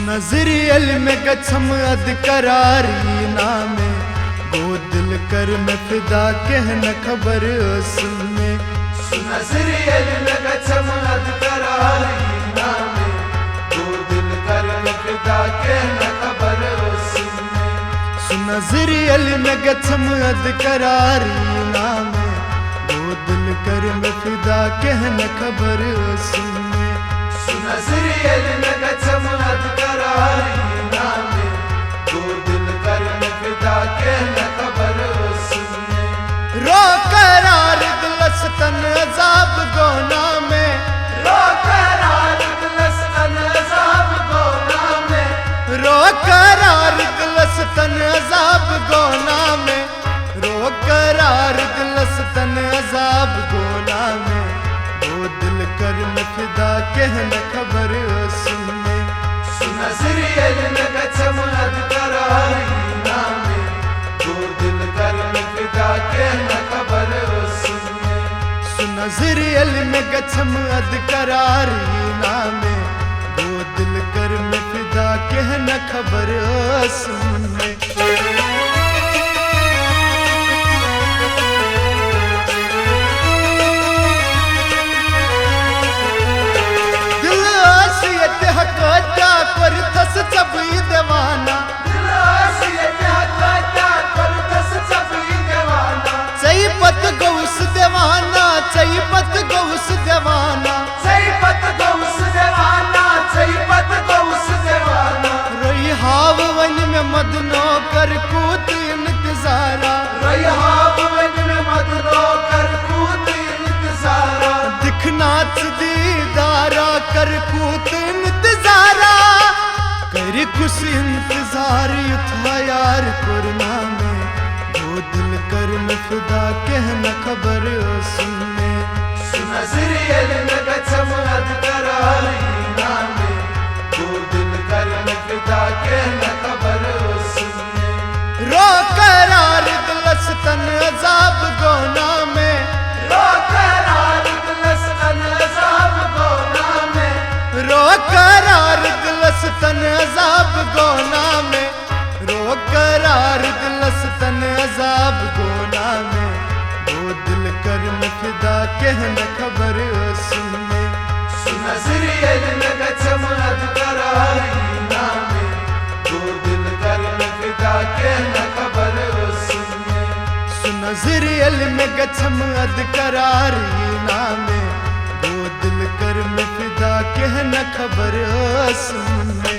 नजरियल में गछम अद करारी नामे गो दिल कर में फिदा कहना खबर सुनने। नजरियल में गछम अद करारी नामे गो दिल कर में फिदा कहना खबर सुनने। नजरियल में गछम अद करारी नामे गो दिल कर में फिदा कहना खबर सुनने। नजरियल में गछम अद करारी नामे गो दिल कर में फिदा कहना खबर सुनने। रो करार दिलस तन अजाब गोना में रो करार दिलस तन अजाब गोना में रो करार दिलस तन अजाब गोना में रो करार दिलस तन अजाब गोना में वो दिल कर में फिदा कहना खबर सुनने। नजरियल में गछम अद करारी नामे गो दिल कर में फिदा कहना खबर सुनने। नजरियल में गछम अद करारी नामे गो दिल कर में फिदा कहना खबर सुनने। चबई देवाना चई पत गौस देवाना चई पत गौस देवाना चई पत गौस देवाना चई पत गौस देवाना। रोई हाव वन में मदनो कर कूद इंतजारा रोई हाव वन में मदनो कर कूद इंतजारा। दिखनाच दीदारा कर कूद इंतजारा कर कुछ इंतजार था यार कोरोना में वो दिल कर में फिदा कहना खबर सुनने। नजरियल में गछम अद करारी नामे वो दिल कर में फिदा कहना खबर सुनने। रो करार दिलस तन अजाब गोना में रो करार दिलस तन अजाब गोना में रो करार दिलस तन अजाब गोना में रो करार दिलस तन अजाब गोना में वो दिल कर में फिदा कहना खबर सुनने। नजरियल में गछम अद करारी नामे वो दिल कर में फिदा कहना खबर सुनने। नजरियल में गछम अद करारी नामे वो दिल कर में फिदा कहना खबर सुनने।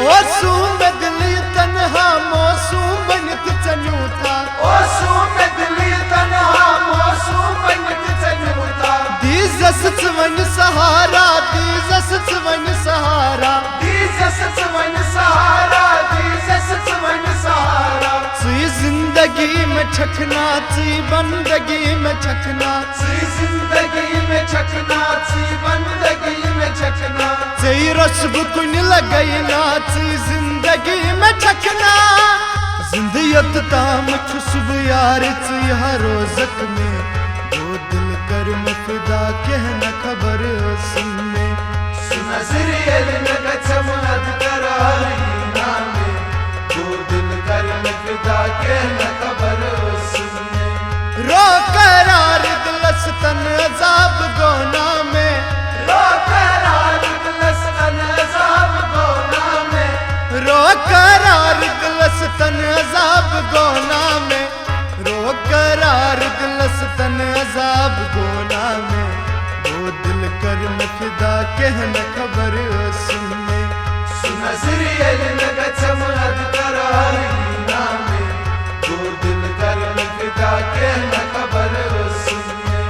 ओसूम दिल तन्हा मौसूम बनत चलूं था ओसूम दिल तन्हा मौसूम बनत चलूं था। दीजस चवन सहारा दीजस चवन सहारा दीजस चवन सहारा दीजस चवन सहारा। ची जिंदगी में छखना ची बंदगी में छखना ची जिंदगी में छखना ची बंदगी में छखना। ची रस्ब कुन लगैना ची जिंदगी में छखना जिंदगियत ताम खुशबू यार ची हर रोजक में वो दिल कर में फिदा कहना खबर सुनने। नजरियल में गछम अद करारी नामे वो दिल कर में फिदा कहना खबर सुनने। रो करार दिलस तन अजाब गोना में रो करार दिलस तन अजाब गोना में रो करार दिलस तन अजाब गोना में रो करार दिलस तन अजाब गोना में वो दिल कर में फिदा कहना खबर सुनने। नजरियल में गछम अद करारी नामे वो दिल कर में फिदा कहना खबर सुनने।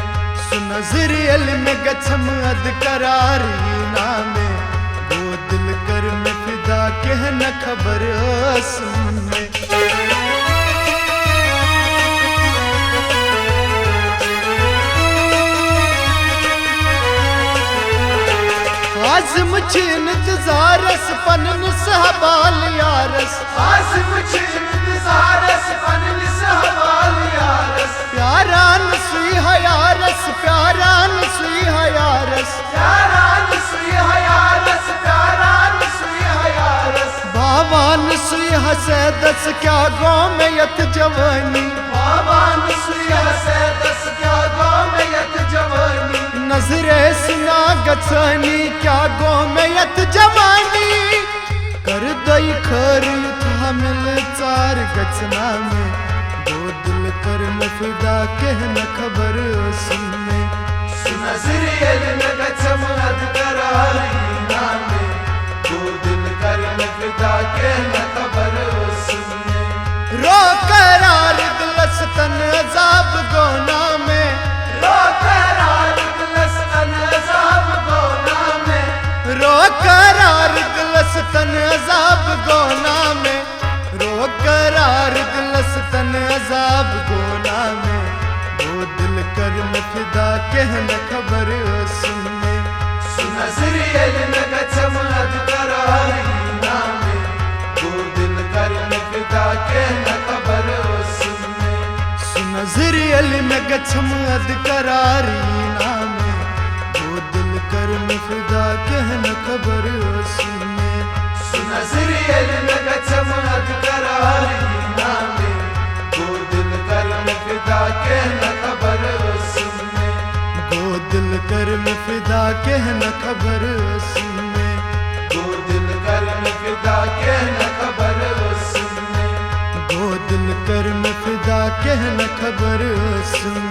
नजरियल में गछम अद करारी नामे वो दिल कर में फिदा कहना खबर सुनने। आज़म मुझे इंतज़ारस पनन सहबाल यारस आज़म मुझे इंतज़ारस पनन सहबाल यारस से दस क्या गौ में यत जवानी, बाबा नसुया से दस क्या गौ में यत जवानी, नजरे सुना गछानी क्या गौ में यत जवानी, कर दई खर था मिल चार गचना में, दो दिल कर में फिदा कहना खबर सुनने, सुनजरियल न गचम अद करारी नामे, दो दिल कर में फिदा कहना खबर सुनने, रो करार दिलस तन अजाब गोना में, रो करार दिलस तन अजाब गोना में, रो करार दिलस तन अजाब गोना में, रो करार दिलस तन अजाब गोना में, वो दिल कर में फिदा कहना खबर सुनने, सुनजरियल न गचम अद करारी नामे, दो दिल कर में फिदा कहना खबर सुनने, नजरियल में गछम अद करारी नामे, वो दिल कर में फिदा कहना खबर सुनने, सुनजरियल न गचम अद करारी नामे, दो दिल कर में फिदा कहना खबर सुनने, गो दिल कर में फिदा कहना खबर सुनने, दो दिल कर में फिदा कहना खबर सुनने, गो दिल कर में फिदा कहना खबर सुनने।